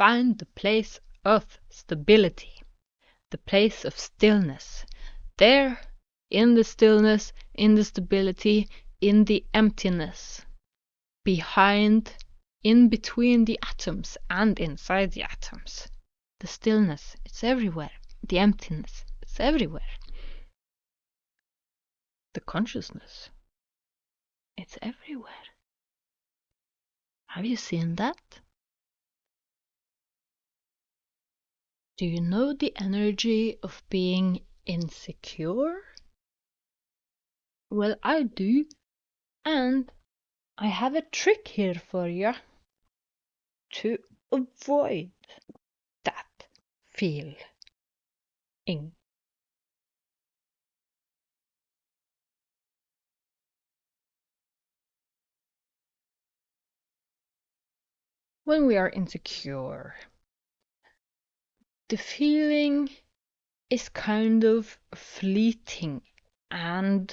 find the place of stability, the place of stillness. There, in the stillness, in the stability, in the emptiness, behind, in between the atoms and inside the atoms. The stillness, it's everywhere. The emptiness, it's everywhere. The consciousness, it's everywhere. Have you seen that? Do you know the energy of being insecure? Well, I do, and I have a trick here for you to avoid that feeling. When we are insecure, the feeling is kind of fleeting and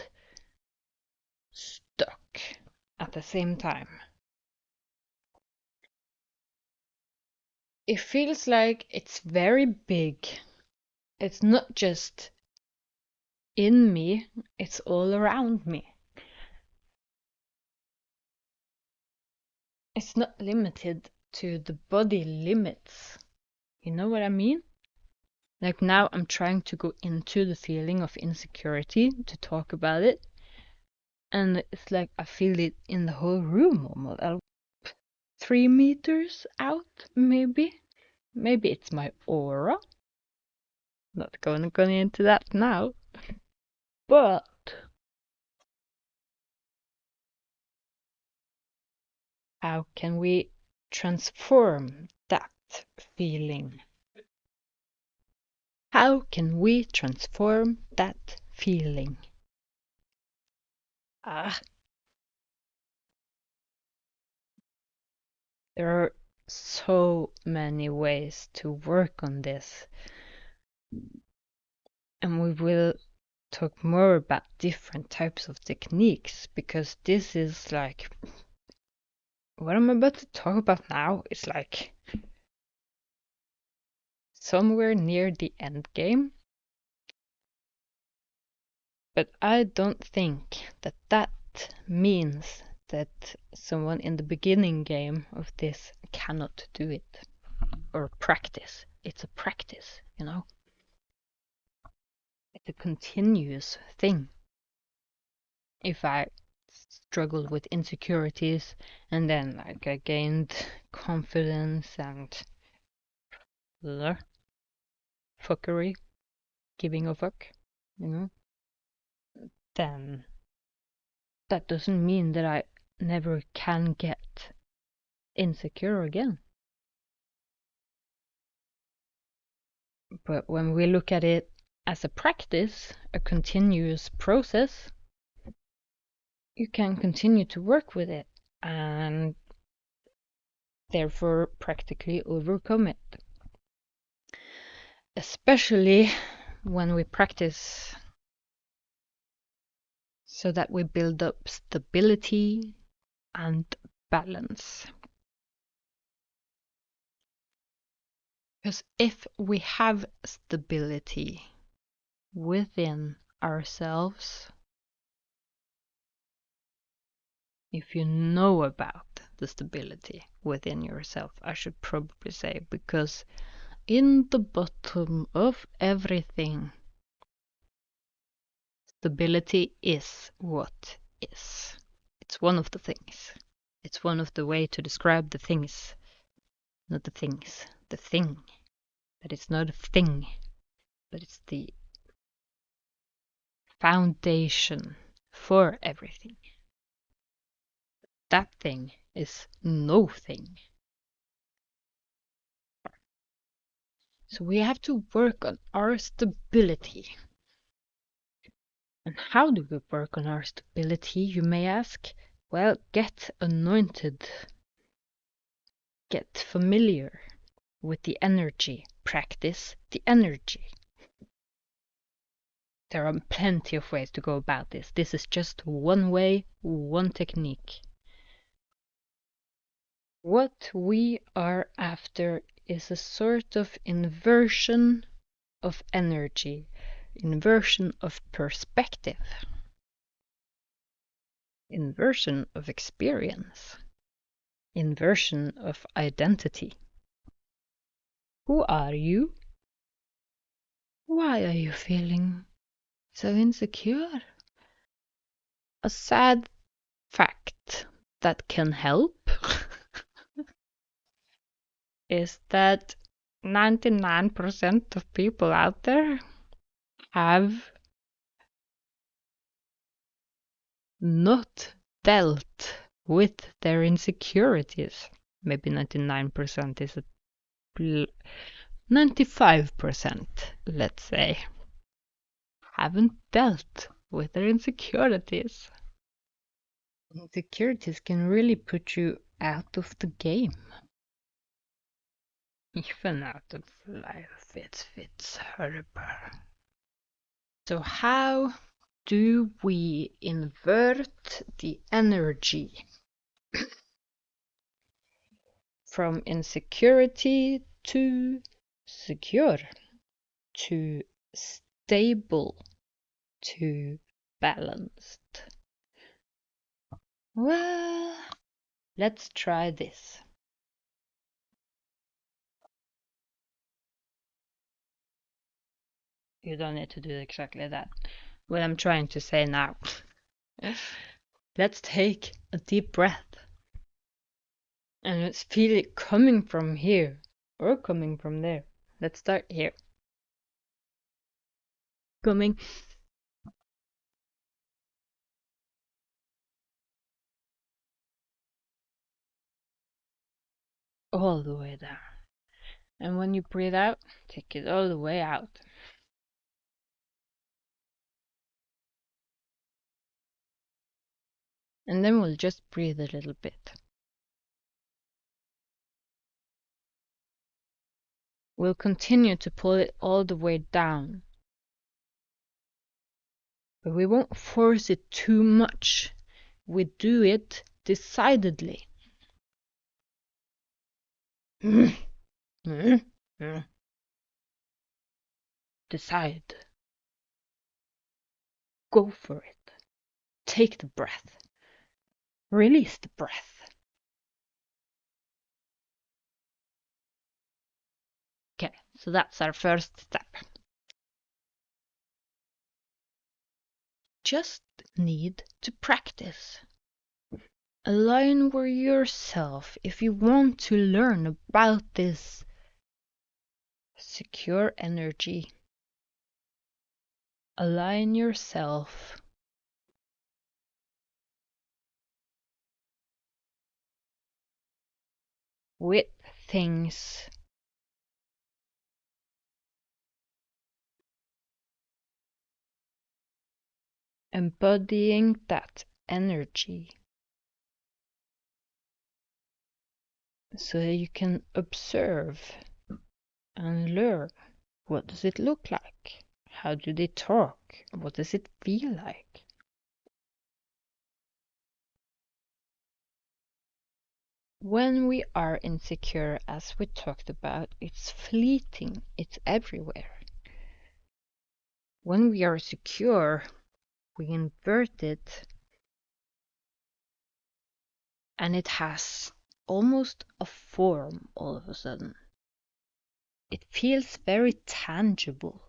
stuck at the same time. It feels like it's very big. It's not just in me, it's all around me. It's not limited to the body limits. You know what I mean? Like now I'm trying to go into the feeling of insecurity to talk about it. And it's like I feel it in the whole room almost. 3 meters out, maybe. Maybe it's my aura. Not going into that now. But how can we transform that feeling? How can we transform that feeling? There are so many ways to work on this. And we will talk more about different types of techniques, because this is like what I'm about to talk about now is like somewhere near the end game. But I don't think that that means that someone in the beginning game of this cannot do it or practice. It's a practice, you know? It's a continuous thing. If I struggled with insecurities and then like I gained confidence and fuckery, giving a fuck, you know, then that doesn't mean that I never can get insecure again. But when we look at it as a practice, a continuous process, you can continue to work with it and therefore practically overcome it. Especially when we practice so that we build up stability and balance. Because if we have stability within ourselves, if you know about the stability within yourself, I should probably say, because in the bottom of everything, stability is what is. It's one of the things. It's one of the ways to describe the things. Not the things. The thing. That it's not a thing, but it's the foundation for everything. That thing is no thing. So we have to work on our stability. And how do we work on our stability, you may ask? Well, get anointed. Get familiar with the energy. Practice the energy. There are plenty of ways to go about this. This is just one way, one technique. What we are after is a sort of inversion of energy, inversion of perspective, inversion of experience, inversion of identity. Who are you? Why are you feeling so insecure? A sad fact that can help is that 99% of people out there have not dealt with their insecurities. Maybe 99% is 95%, let's say, haven't dealt with their insecurities. Insecurities can really put you out of the game. Even out of life, it's horrible. So how do we invert the energy from insecurity to secure, to stable, to balanced? Well, let's try this. You don't need to do exactly that. What I'm trying to say now. Let's take a deep breath. And let's feel it coming from here or coming from there. Let's start here. Coming all the way down. And when you breathe out, take it all the way out. And then we'll just breathe a little bit. We'll continue to pull it all the way down. But we won't force it too much. We do it decidedly. Decide. Go for it. Take the breath. Release the breath. Okay, so that's our first step. Just need to practice. Align with yourself if you want to learn about this secure energy. Align yourself with things embodying that energy so that you can observe and learn. What does it look like? How do they talk? What does it feel like? When we are insecure, as we talked about, it's fleeting, it's everywhere. When we are secure, we invert it and it has almost a form all of a sudden. It feels very tangible.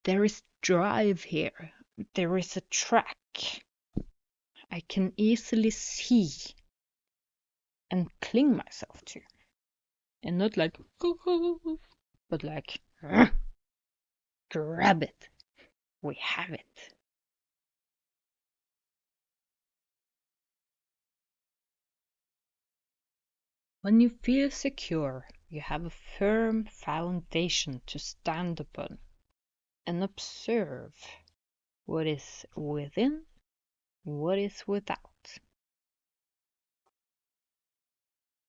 There is drive here. There is a track I can easily see and cling myself to. And not like, but like, grab it. We have it. When you feel secure, you have a firm foundation to stand upon and observe what is within, what is without.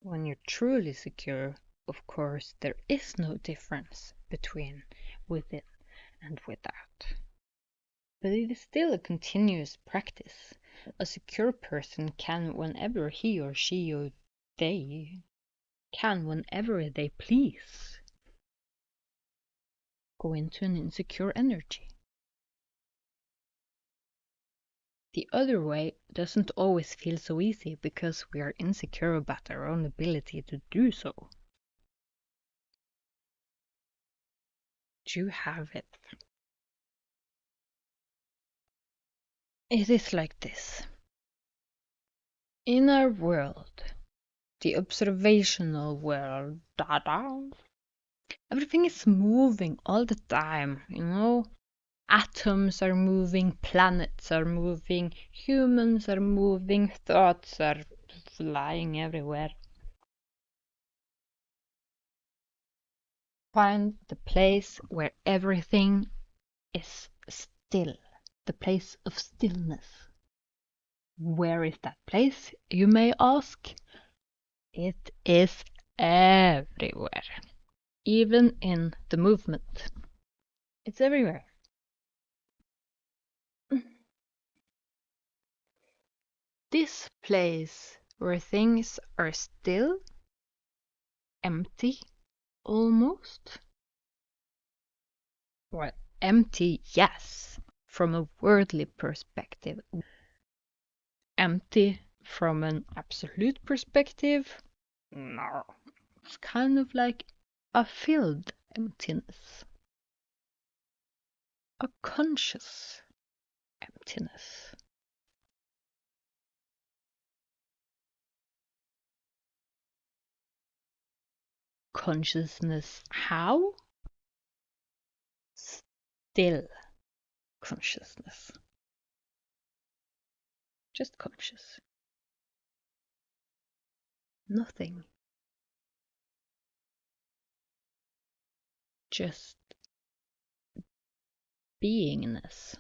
When you're truly secure, of course, there is no difference between within and without. But it is still a continuous practice. A secure person can, whenever he or she or they can, whenever they please, go into an insecure energy. The other way doesn't always feel so easy because we are insecure about our own ability to do so. Do you have it? It is like this. In our world, the observational world, everything is moving all the time, you know? Atoms are moving, planets are moving, humans are moving, thoughts are flying everywhere. Find the place where everything is still, the place of stillness. Where is that place, you may ask? It is everywhere, even in the movement. It's everywhere. This place where things are still, empty, almost. Well, empty, yes, from a worldly perspective. Empty from an absolute perspective? No. It's kind of like a filled emptiness. A conscious emptiness. Consciousness how? Still consciousness. Just conscious. Nothing. Just beingness.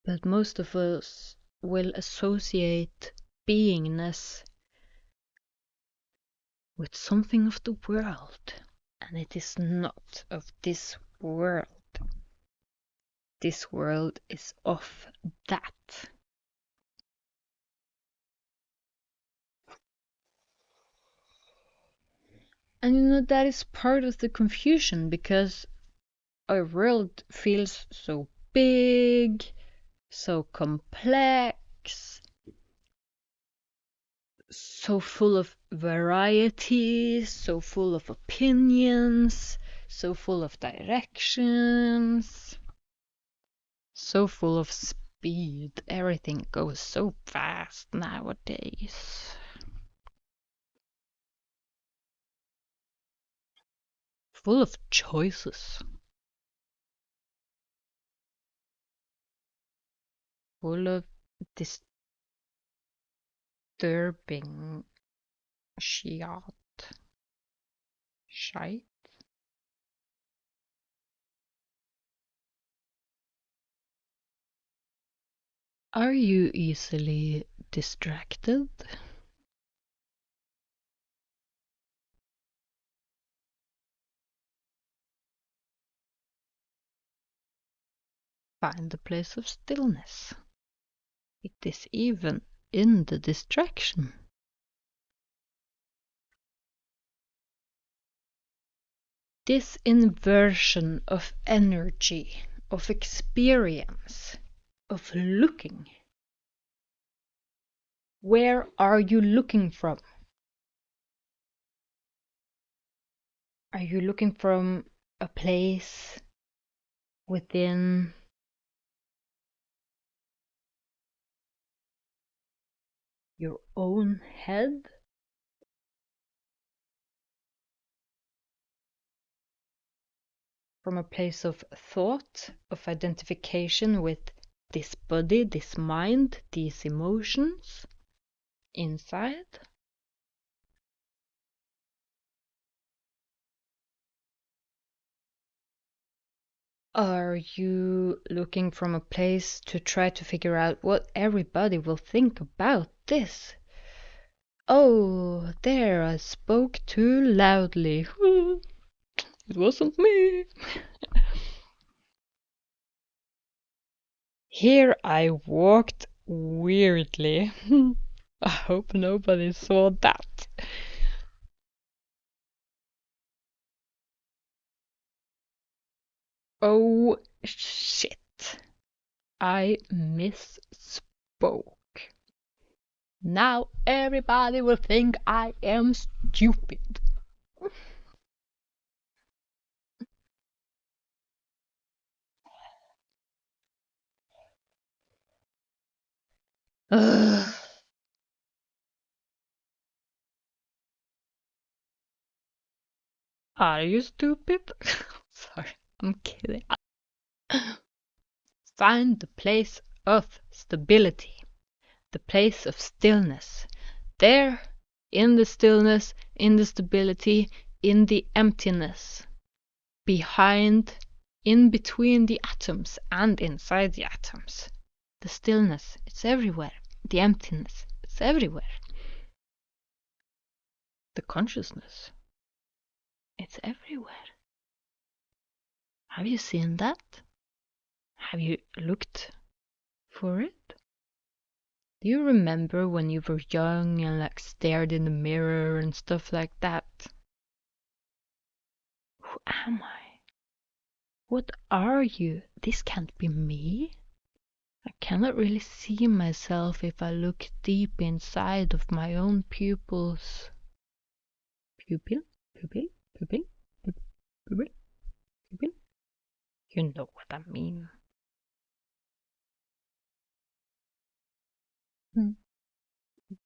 But most of us will associate beingness with something of the world, and it is not of this world. This world is of that. And you know, that is part of the confusion because our world feels so big, so complex, so full of variety, so full of opinions, so full of directions, so full of speed. Everything goes so fast nowadays. Full of choices. Full of disturbing shit. Shite. Are you easily distracted? Find the place of stillness. It is even in the distraction. This inversion of energy, of experience, of looking. Where are you looking from? Are you looking from a place within your own head? From a place of thought, of identification with this body, this mind, these emotions inside? Are you looking from a place to try to figure out what everybody will think about this? Oh, there, I spoke too loudly. It wasn't me. Here I walked weirdly. I hope nobody saw that. Oh shit. I misspoke. Now everybody will think I am stupid. Ugh. Are you stupid? Sorry, I'm kidding. Find the place of stability, the place of stillness. There, in the stillness, in the stability, in the emptiness, behind, in between the atoms and inside the atoms. The stillness, it's everywhere. The emptiness, it's everywhere. The consciousness, it's everywhere. Have you seen that? Have you looked for it? Do you remember when you were young and like stared in the mirror and stuff like that? Who am I? What are you? This can't be me. I cannot really see myself if I look deep inside of my own pupils. Pupil? Pupil? Pupil? Pupil? Pupil? You know what I mean.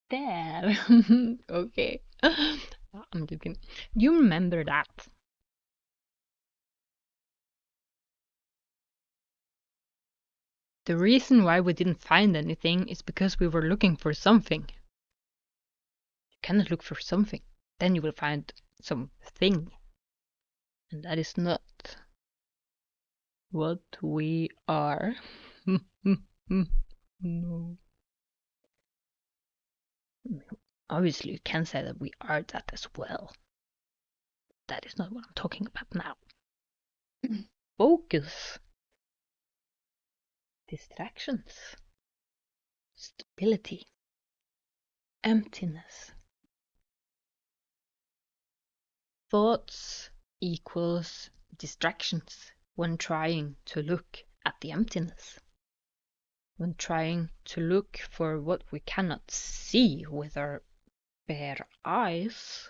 There. Okay. I'm joking. You remember that? The reason why we didn't find anything is because we were looking for something. You cannot look for something. Then you will find something. And that is not what we are. No. Obviously, you can say that we are that as well. That is not what I'm talking about now. Focus. Distractions. Stability. Emptiness. Thoughts equals distractions when trying to look at the emptiness. When trying to look for what we cannot see with our bare eyes,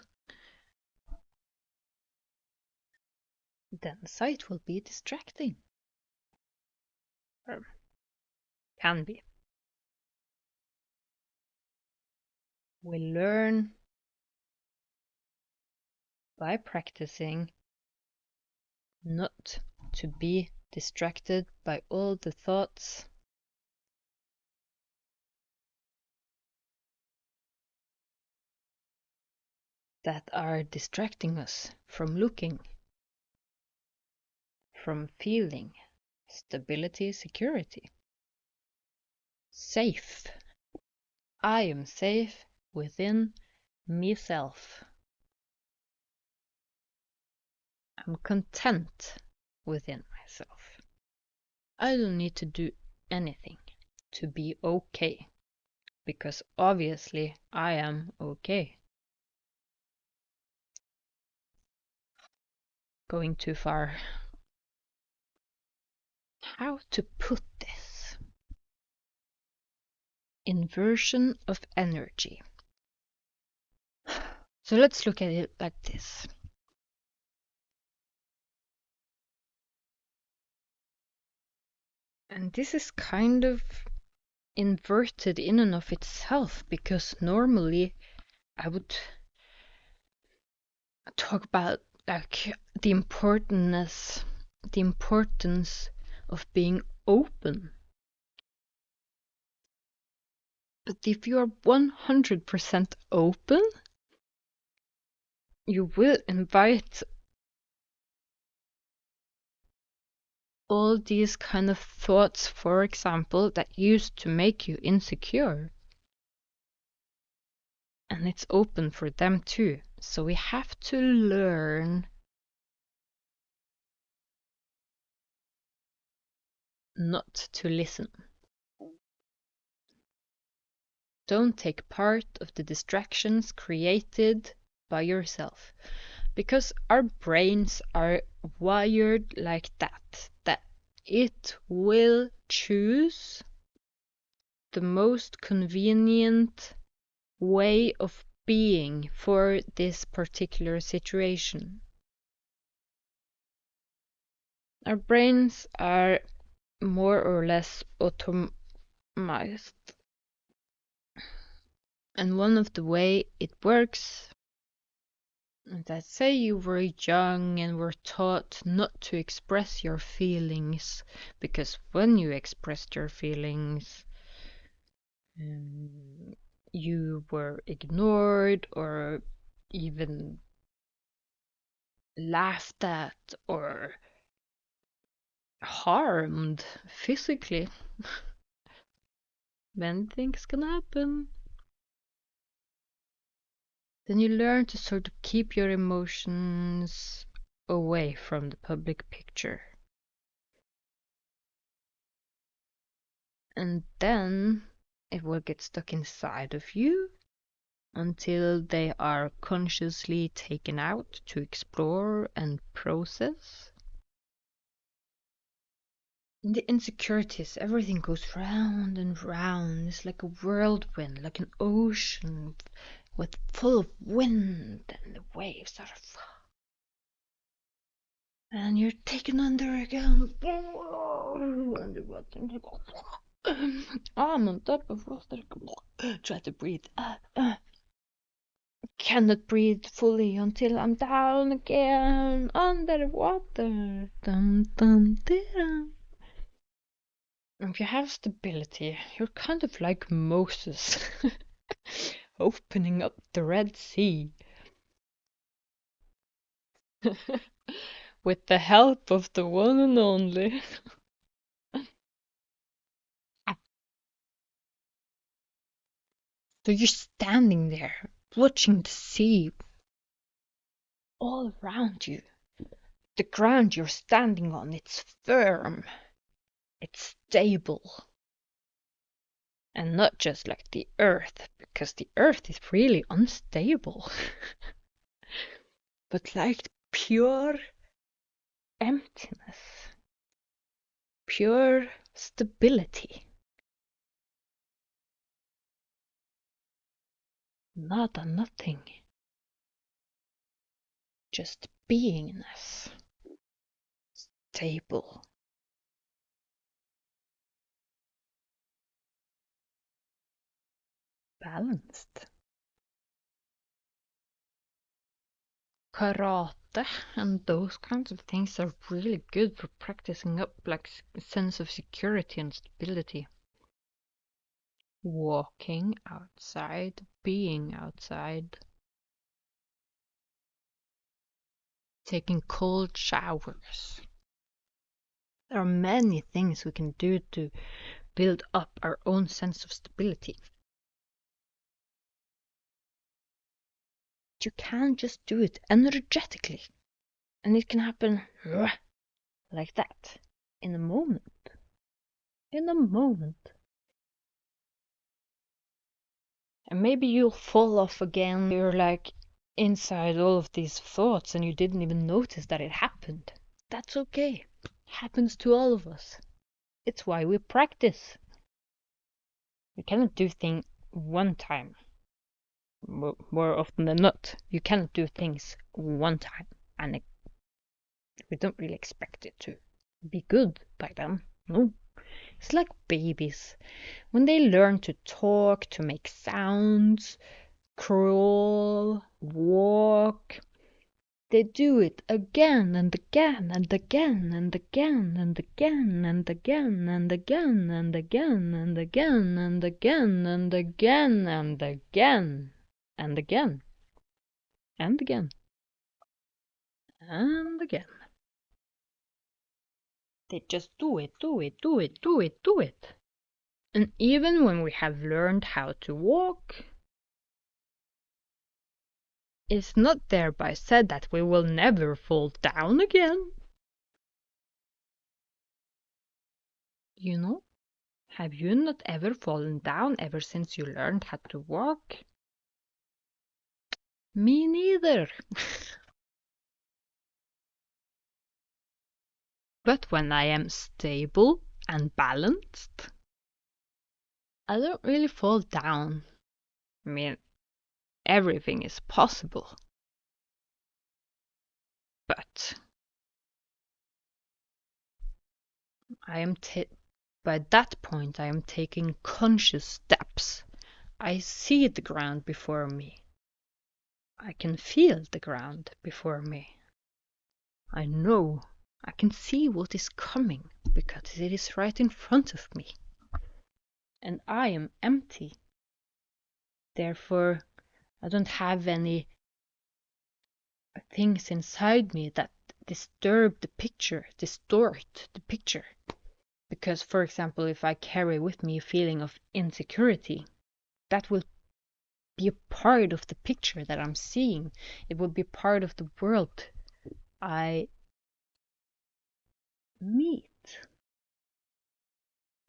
then sight will be distracting. Or can be. We learn by practicing not to be distracted by all the thoughts that are distracting us from looking, from feeling stability, security. Safe. I am safe within myself. I'm content within myself. I don't need to do anything to be okay, because obviously I am okay. Going too far. How to put this? Inversion of energy. So let's look at it like this. And this is kind of inverted in and of itself, because normally I would talk about like the importance of being open. But if you are 100% open, you will invite all these kind of thoughts, for example, that used to make you insecure. And it's open for them too. So we have to learn not to listen. Don't take part of the distractions created by yourself. Because our brains are wired like that it will choose the most convenient way of being for this particular situation. Our brains are more or less automized. And one of the way it works, let's say you were young and were taught not to express your feelings, because when you expressed your feelings, you were ignored or even laughed at or harmed physically. When things can happen. Then you learn to sort of keep your emotions away from the public picture. And then it will get stuck inside of you until they are consciously taken out to explore and process. In the insecurities, everything goes round and round. It's like a whirlwind, like an ocean with full of wind, and the waves are and you're taken under again. I'm on top of water. Try to breathe. Cannot breathe fully until I'm down again underwater. Dum, dum, dum. If you have stability, you're kind of like Moses opening up the Red Sea with the help of the one and only. So you're standing there, watching the sea all around you. The ground you're standing on, it's firm, it's stable. And not just like the earth, because the earth is really unstable. But like pure emptiness, pure stability. Not a nothing. Just beingness. Stable. Balanced. Karate and those kinds of things are really good for practicing up like a sense of security and stability. Walking outside, being outside, taking cold showers. There are many things we can do to build up our own sense of stability. You can just do it energetically, and it can happen like that in a moment. In a moment. And maybe you'll fall off again. You're like inside all of these thoughts and you didn't even notice that it happened. That's okay. Happens to all of us. It's why we practice. You cannot do things one time. More often than not, you cannot do things one time and we don't really expect it to be good by then. No. It's like babies. When they learn to talk, to make sounds, crawl, walk, they do it again and again and again and again and again and again and again and again and again and again and again and again and again and again and again. They just do it, do it, do it, do it, do it. And even when we have learned how to walk, it's not thereby said that we will never fall down again. You know? Have you not ever fallen down ever since you learned how to walk? Me neither. But when I am stable and balanced, I don't really fall down. I mean, everything is possible. But by that point, I am taking conscious steps. I see the ground before me. I can feel the ground before me. I know. I can see what is coming because it is right in front of me. And I am empty. Therefore, I don't have any things inside me that distort the picture. Because, for example, if I carry with me a feeling of insecurity, that will be a part of the picture that I'm seeing. It will be part of the world I meet.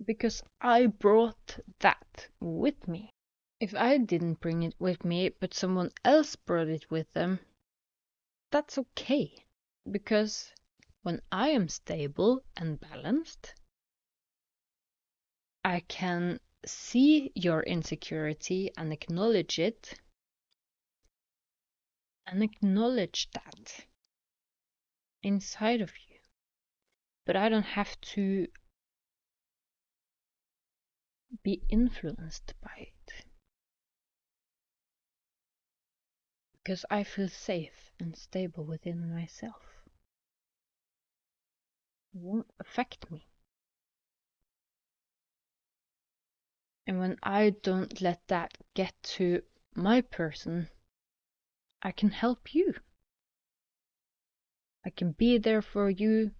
Because I brought that with me. If I didn't bring it with me, but someone else brought it with them, that's okay. Because when I am stable and balanced, I can see your insecurity and acknowledge it, and acknowledge that inside of you. But I don't have to be influenced by it. Because I feel safe and stable within myself. It won't affect me. And when I don't let that get to my person, I can help you. I can be there for you.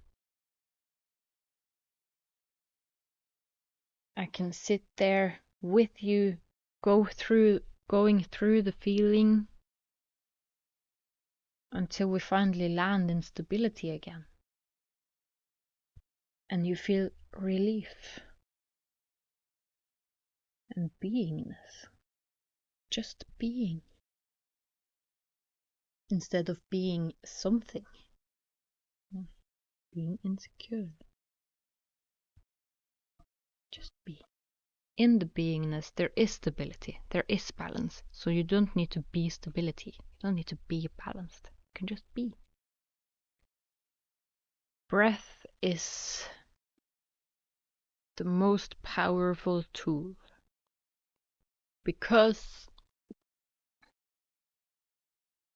I can sit there with you, going through the feeling until we finally land in stability again. And you feel relief and beingness. Just being. Instead of being something. Being insecure. Just be. In the beingness, there is stability, there is balance. So you don't need to be stability. You don't need to be balanced. You can just be. Breath is the most powerful tool because,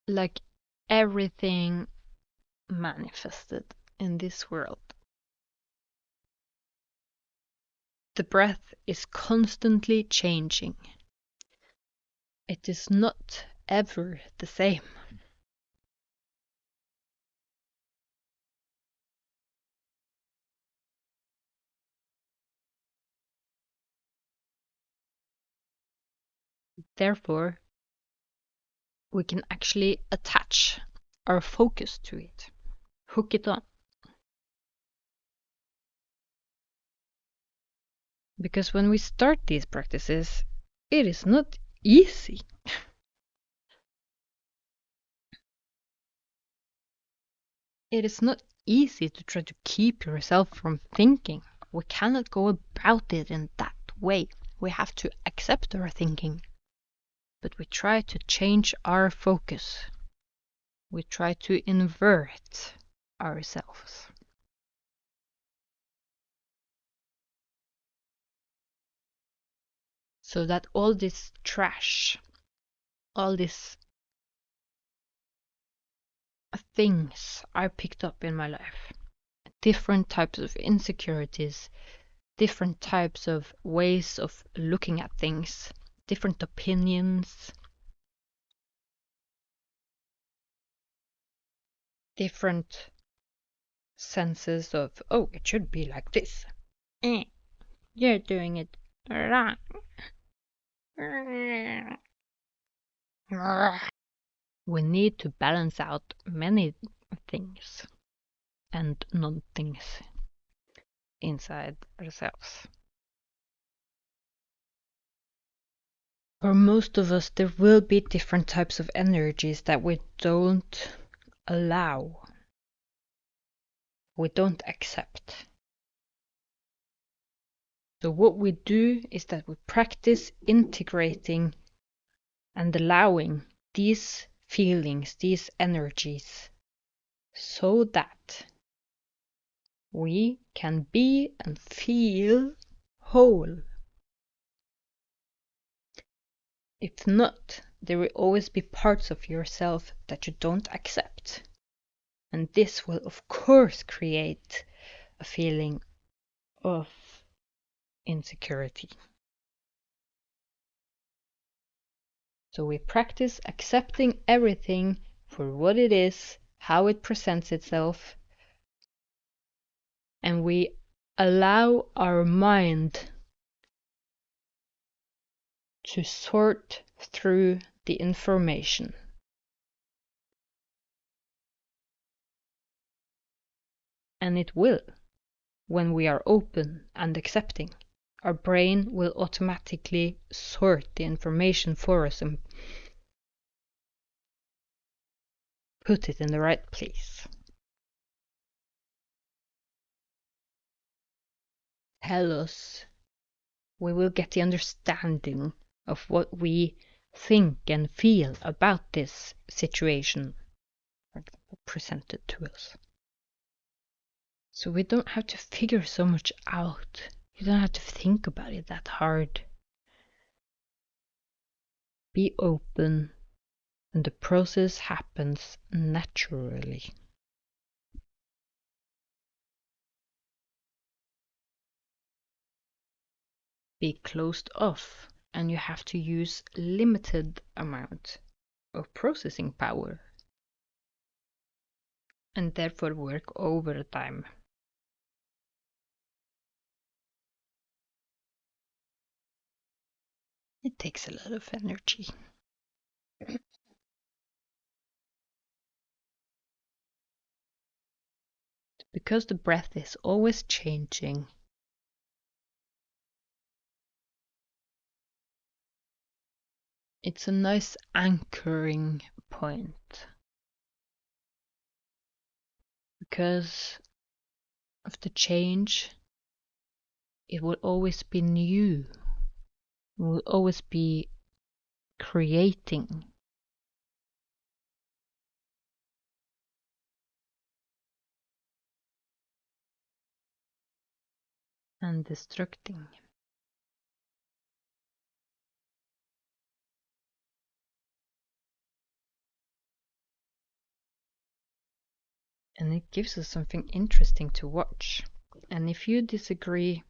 like everything manifested in this world, the breath is constantly changing. It is not ever the same. Therefore, we can actually attach our focus to it, hook it on. Because when we start these practices, it is not easy. It is not easy to try to keep yourself from thinking. We cannot go about it in that way. We have to accept our thinking. But we try to change our focus. We try to invert ourselves. So that all this trash, all these things I picked up in my life, different types of insecurities, different types of ways of looking at things, different opinions, different senses of, oh, it should be like this. You're doing it wrong. We need to balance out many things and non-things inside ourselves. For most of us, there will be different types of energies that we don't allow, we don't accept. So what we do is that we practice integrating and allowing these feelings, these energies, so that we can be and feel whole. If not, there will always be parts of yourself that you don't accept. And this will, of course, create a feeling of insecurity. So we practice accepting everything for what it is, how it presents itself, and we allow our mind to sort through the information. And it will, when we are open and accepting. Our brain will automatically sort the information for us and put it in the right place. Tell us. We will get the understanding of what we think and feel about this situation, for example, presented to us. So we don't have to figure so much out. You don't have to think about it that hard. Be open, and the process happens naturally. Be closed off, and you have to use limited amount of processing power, and therefore work overtime. It takes a lot of energy. Because the breath is always changing, it's a nice anchoring point. Because of the change, it will always be new. It will always be creating. And destructing. And it gives us something interesting to watch. And if you disagree,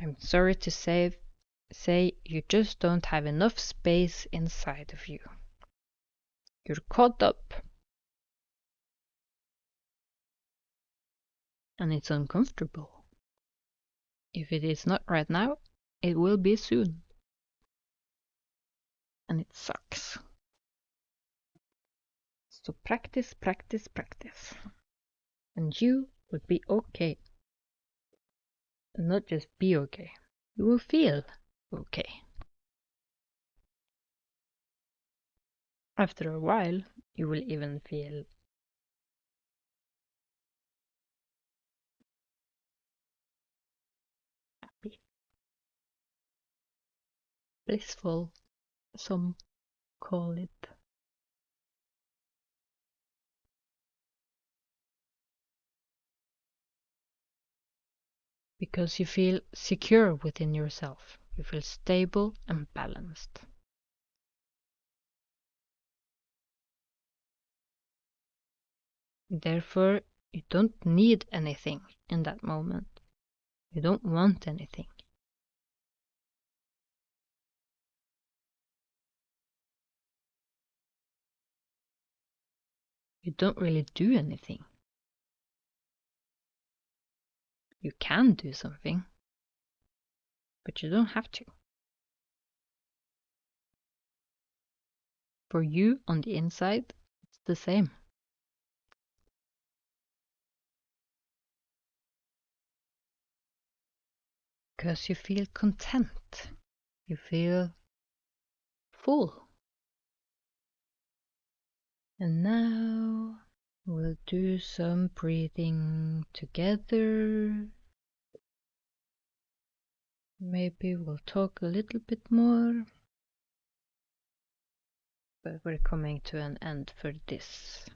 I'm sorry to say you just don't have enough space inside of you. You're caught up. And it's uncomfortable. If it is not right now, it will be soon. And it sucks. So practice, practice, practice. And you will be okay. And not just be okay. You will feel okay. After a while, you will even feel happy. Blissful, some call it. Because you feel secure within yourself. You feel stable and balanced. Therefore, you don't need anything in that moment. You don't want anything. You don't really do anything. You can do something, but you don't have to. For you on the inside, it's the same. Because you feel content. You feel full. And now we'll do some breathing together. Maybe we'll talk a little bit more. But we're coming to an end for this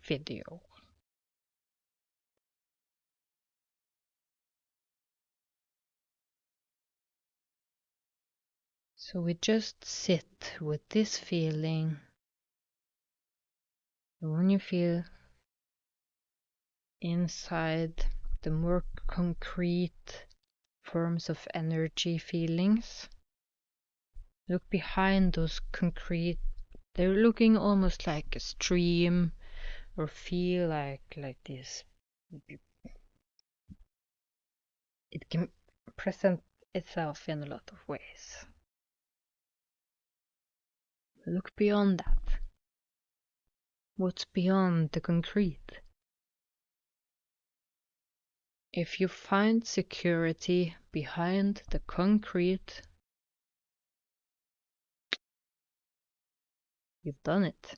video. So we just sit with this feeling. And when you feel inside the more concrete forms of energy feelings, look behind those concrete. They're looking almost like a stream, or feel like this. It can present itself in a lot of ways. Look beyond that. What's beyond the concrete? If you find security behind the concrete, you've done it.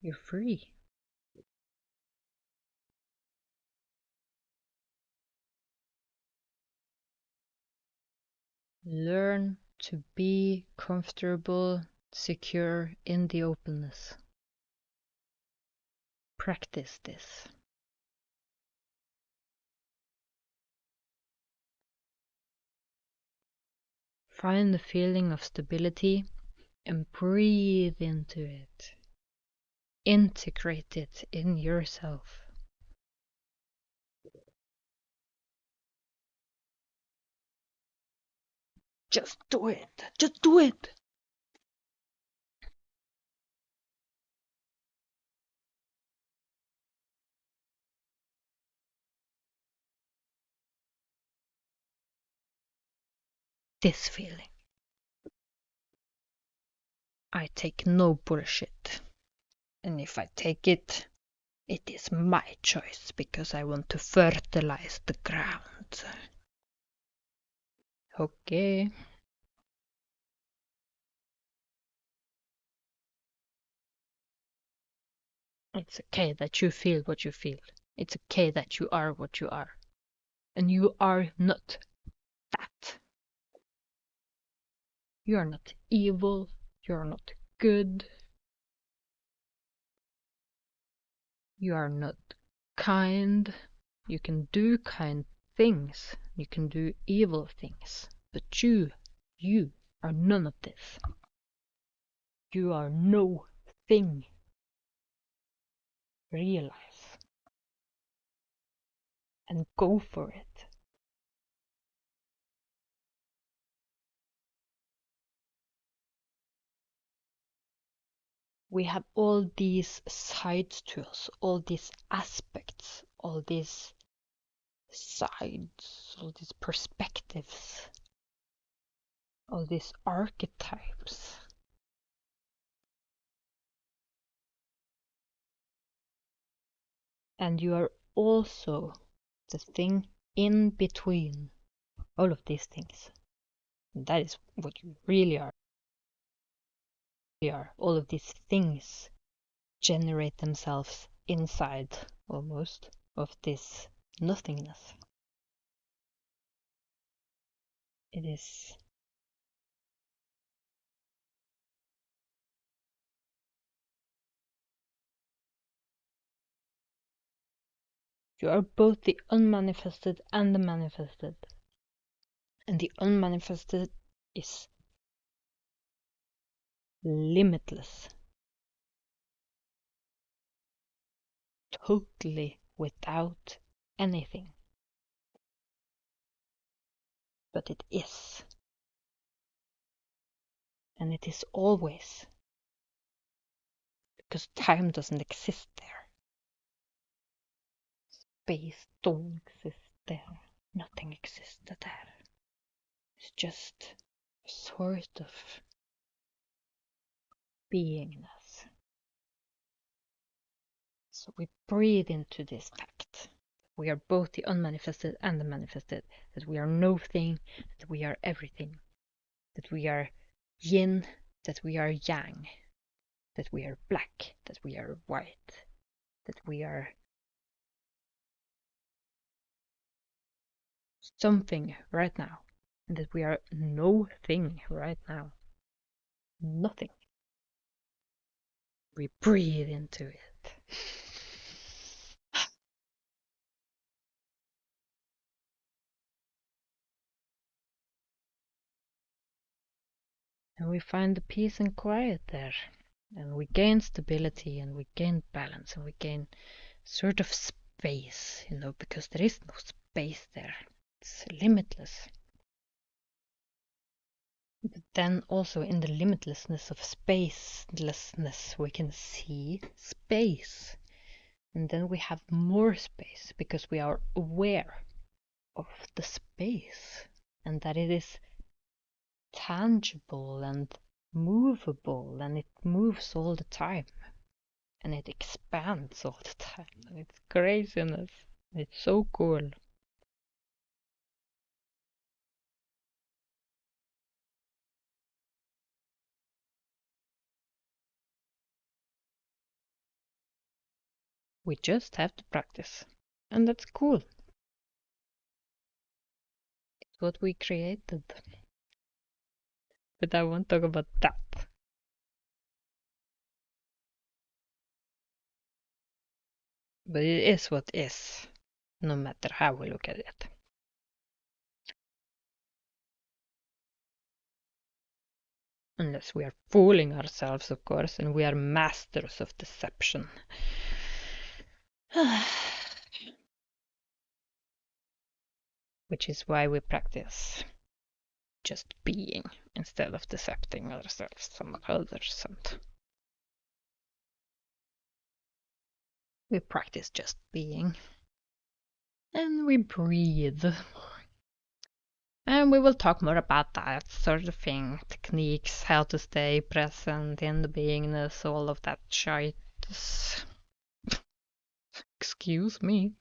You're free. Learn to be comfortable, secure in the openness. Practice this. Find the feeling of stability and breathe into it. Integrate it in yourself. Just do it. Just do it. This feeling. I take no bullshit. And if I take it, it is my choice because I want to fertilize the ground. Okay. It's okay that you feel what you feel. It's okay that you are what you are. And you are not that. You are not evil. You are not good. You are not kind. You can do kind things. You can do evil things. But you are none of this. You are no thing. Realize. And go for it. We have all these sides to us, all these aspects, all these sides, all these perspectives, all these archetypes. And you are also the thing in between all of these things. And that is what you really are. All of these things generate themselves inside, almost, of this nothingness. It is you are both the unmanifested and the manifested. And the unmanifested is limitless. Totally without anything. But it is. And it is always. Because time doesn't exist there. Space don't exist there. Nothing exists there. It's just a sort of beingness. So we breathe into this fact. We are both the unmanifested and the manifested, that we are no thing, that we are everything, that we are yin, that we are yang, that we are black, that we are white, that we are something right now, and that we are no thing right now. Nothing. We breathe into it. And we find the peace and quiet there. And we gain stability and we gain balance and we gain sort of space, because there is no space there. It's limitless. But then also in the limitlessness of spacelessness, we can see space. And then we have more space because we are aware of the space and that it is tangible and movable and it moves all the time and it expands all the time. And it's craziness. It's so cool. We just have to practice. And that's cool. It's what we created. But I won't talk about that. But it is what is, no matter how we look at it. Unless we are fooling ourselves, of course, and we are masters of deception. Which is why we practice just being instead of decepting ourselves some others. And we practice just being. And we breathe. And we will talk more about that sort of thing. Techniques, how to stay present in the beingness, all of that shit. Excuse me.